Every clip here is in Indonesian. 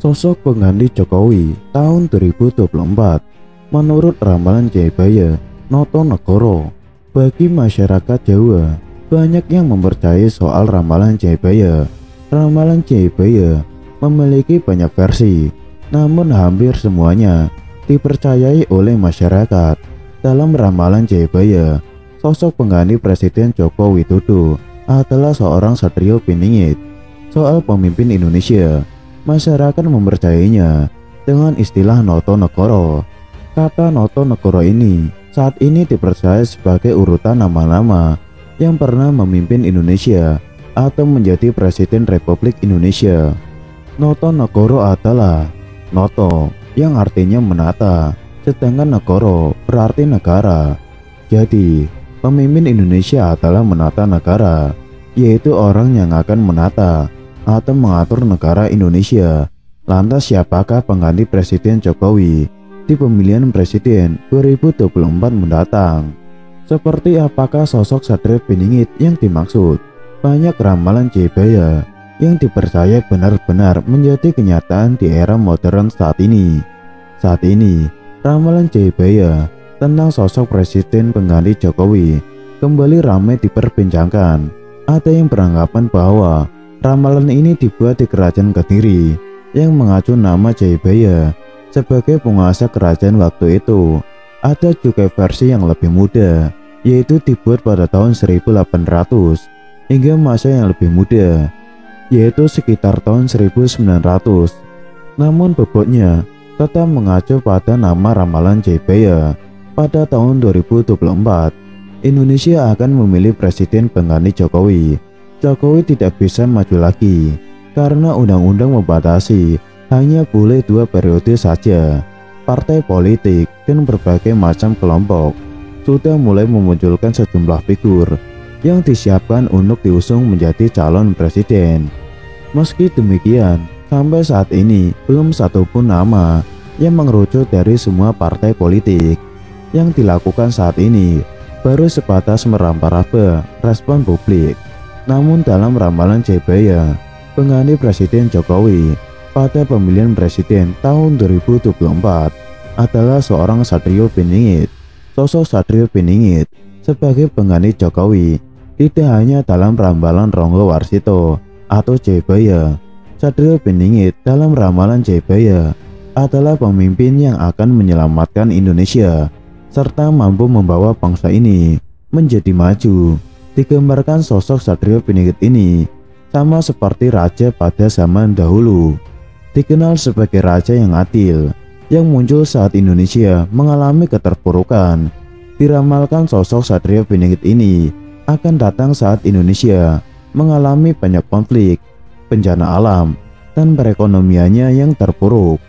Sosok pengganti Jokowi tahun 2024 menurut ramalan Jayabaya Notonegoro. Bagi masyarakat Jawa, banyak yang mempercayai soal ramalan Jayabaya. Ramalan Jayabaya memiliki banyak versi, namun hampir semuanya dipercayai oleh masyarakat. Dalam ramalan Jayabaya, sosok pengganti Presiden Joko Widodo adalah seorang Satrio Piningit. Soal pemimpin Indonesia, masyarakat mempercayainya dengan istilah Notonegoro. Kata Notonegoro ini saat ini dipercaya sebagai urutan nama-nama yang pernah memimpin Indonesia atau menjadi Presiden Republik Indonesia. Notonegoro adalah Noto yang artinya menata, sedangkan Negoro berarti negara. Jadi, pemimpin Indonesia adalah menata negara, yaitu orang yang akan menata atau mengatur negara Indonesia. Lantas siapakah pengganti Presiden Jokowi di pemilihan presiden 2024 mendatang? Seperti apakah sosok Satrio Piningit yang dimaksud? Banyak ramalan Jayabaya yang dipercaya benar-benar menjadi kenyataan di era modern saat ini. Saat ini, ramalan Jayabaya tentang sosok presiden pengganti Jokowi kembali ramai diperbincangkan. Ada yang beranggapan bahwa ramalan ini dibuat di Kerajaan Kediri yang mengacu nama Jayabaya sebagai penguasa kerajaan waktu itu. Ada juga versi yang lebih muda, yaitu dibuat pada tahun 1800 hingga masa yang lebih muda, yaitu sekitar tahun 1900. Namun bobotnya tetap mengacu pada nama ramalan Jayabaya. Pada tahun 2024, Indonesia akan memilih presiden pengganti Jokowi. Jokowi tidak bisa maju lagi karena undang-undang membatasi hanya boleh 2 periode saja. Partai politik dan berbagai macam kelompok sudah mulai memunculkan sejumlah figur yang disiapkan untuk diusung menjadi calon presiden. Meski demikian, sampai saat ini belum satupun nama yang mengerucut dari semua partai politik. Yang dilakukan saat ini baru sebatas meraba-raba respon publik. Namun dalam ramalan Jayabaya, pengganti Presiden Jokowi pada pemilihan presiden tahun 2024 adalah seorang Satrio Piningit. Sosok Satrio Piningit sebagai pengganti Jokowi tidak hanya dalam ramalan Ronggo Warsito atau Jayabaya. Satrio Piningit dalam ramalan Jayabaya adalah pemimpin yang akan menyelamatkan Indonesia serta mampu membawa bangsa ini menjadi maju. Digambarkan sosok Satrio Piningit ini sama seperti raja pada zaman dahulu, dikenal sebagai raja yang adil yang muncul saat Indonesia mengalami keterpurukan. Diramalkan sosok Satrio Piningit ini akan datang saat Indonesia mengalami banyak konflik, bencana alam, dan perekonomiannya yang terpuruk.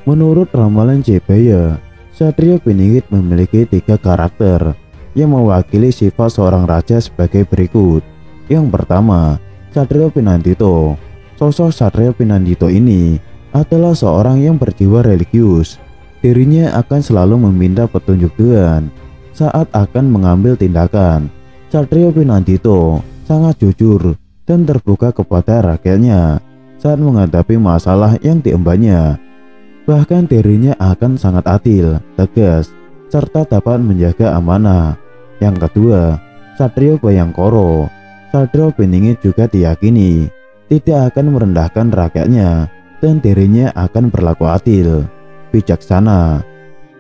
Menurut ramalan Jayabaya, Satrio Piningit memiliki 3 karakter yang mewakili sifat seorang raja sebagai berikut. Yang pertama, Satrio Pinandito. Sosok Satrio Pinandito ini adalah seorang yang berjiwa religius. Dirinya akan selalu meminta petunjuk Tuhan saat akan mengambil tindakan. Satrio Pinandito sangat jujur dan terbuka kepada rakyatnya saat menghadapi masalah yang diembannya. Bahkan dirinya akan sangat adil, tegas, serta dapat menjaga amanah. Yang kedua, Satrio Bayangkoro. Satrio Piningit juga diyakini tidak akan merendahkan rakyatnya dan dirinya akan berlaku adil, bijaksana,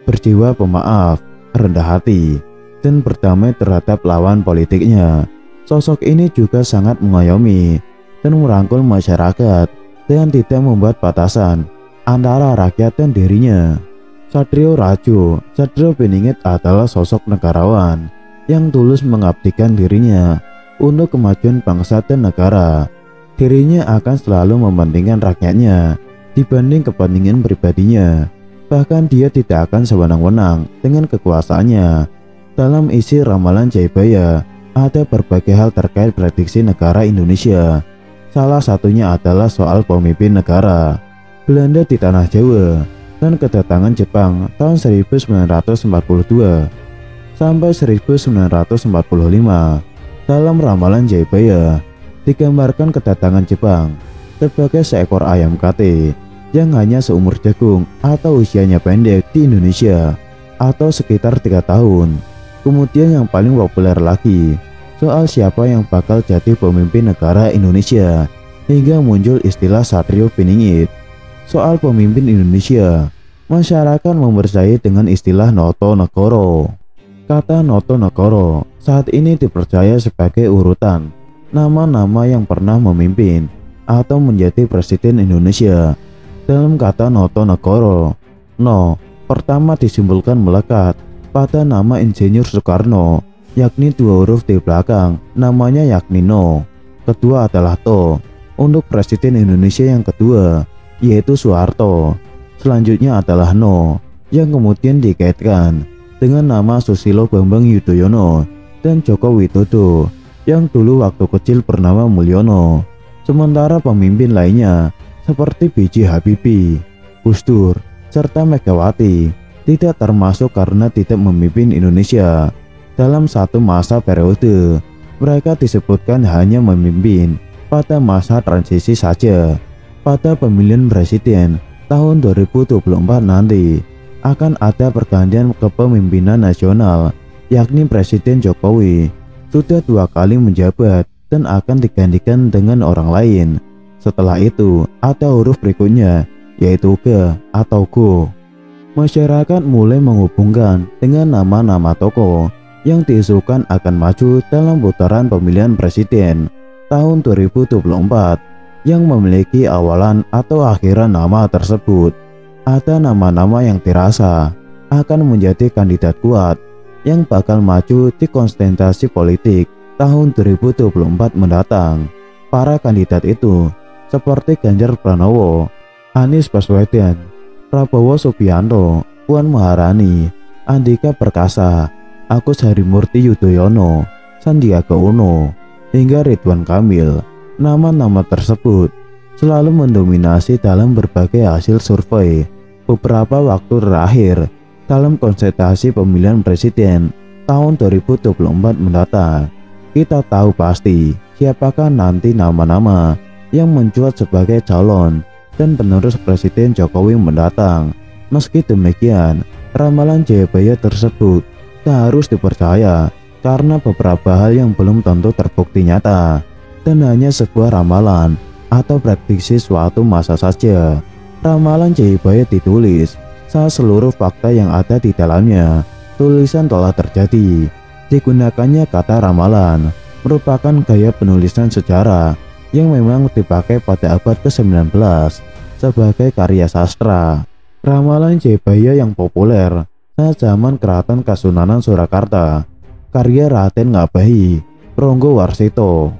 berjiwa pemaaf, rendah hati, dan berdamai terhadap lawan politiknya. Sosok ini juga sangat mengayomi dan merangkul masyarakat dan tidak membuat batasan antara rakyat dan dirinya. Satrio Rajo. Satrio Piningit adalah sosok negarawan yang tulus mengabdikan dirinya untuk kemajuan bangsa dan negara. Dirinya akan selalu mementingkan rakyatnya dibanding kepentingan pribadinya. Bahkan dia tidak akan sewenang-wenang dengan kekuasaannya. Dalam isi ramalan Jayabaya ada berbagai hal terkait prediksi negara Indonesia. Salah satunya adalah soal pemimpin negara. Belanda di tanah Jawa dan kedatangan Jepang tahun 1942 sampai 1945. Dalam ramalan Jayabaya digambarkan kedatangan Jepang sebagai seekor ayam kate yang hanya seumur jagung atau usianya pendek di Indonesia atau sekitar 3 tahun. Kemudian yang paling populer lagi, soal siapa yang bakal jadi pemimpin negara Indonesia, hingga muncul istilah Satrio Piningit. Soal pemimpin Indonesia, masyarakat mempercayai dengan istilah Noto Negoro. Kata Noto Negoro saat ini dipercaya sebagai urutan nama-nama yang pernah memimpin atau menjadi presiden Indonesia. Dalam kata Noto Negoro, No pertama disimpulkan melekat pada nama Insinyur Soekarno, yakni 2 huruf di belakang namanya yakni No. Kedua adalah To untuk presiden Indonesia yang kedua, yaitu Soeharto. Selanjutnya adalah No yang kemudian dikaitkan dengan nama Susilo Bambang Yudhoyono dan Joko Widodo yang dulu waktu kecil bernama Mulyono. Sementara pemimpin lainnya seperti B.J. Habibie, Gus Dur, serta Megawati tidak termasuk karena tidak memimpin Indonesia dalam satu masa periode. Mereka disebutkan hanya memimpin pada masa transisi saja. Pada pemilihan presiden tahun 2024 nanti akan ada pergantian kepemimpinan nasional, yakni Presiden Jokowi sudah 2 kali menjabat dan akan digantikan dengan orang lain. Setelah itu ada huruf berikutnya, yaitu G atau Go. Masyarakat mulai menghubungkan dengan nama-nama tokoh yang diisukan akan maju dalam putaran pemilihan presiden tahun 2024 yang memiliki awalan atau akhiran nama tersebut. Ada nama-nama yang dirasa akan menjadi kandidat kuat yang bakal maju di konsentrasi politik tahun 2024 mendatang. Para kandidat itu seperti Ganjar Pranowo, Anies Baswedan, Prabowo Subianto, Puan Maharani, Andika Perkasa, Agus Harimurti Yudhoyono, Sandiaga Uno, hingga Ridwan Kamil. Nama-nama tersebut selalu mendominasi dalam berbagai hasil survei beberapa waktu terakhir dalam konsentrasi pemilihan presiden tahun 2024 mendatang. Kita tahu pasti siapakah nanti nama-nama yang mencuat sebagai calon dan penerus Presiden Jokowi mendatang. Meski demikian, ramalan Jayabaya tersebut tak harus dipercaya karena beberapa hal yang belum tentu terbukti nyata dan hanya sebuah ramalan atau prediksi suatu masa saja. Ramalan Jayabaya ditulis saat seluruh fakta yang ada di dalamnya tulisan telah terjadi. Digunakannya kata ramalan merupakan gaya penulisan sejarah yang memang dipakai pada abad ke-19 sebagai karya sastra. Ramalan Jayabaya yang populer saat zaman Keraton Kasunanan Surakarta, karya Raden Ngabahi, Ronggo Warsito.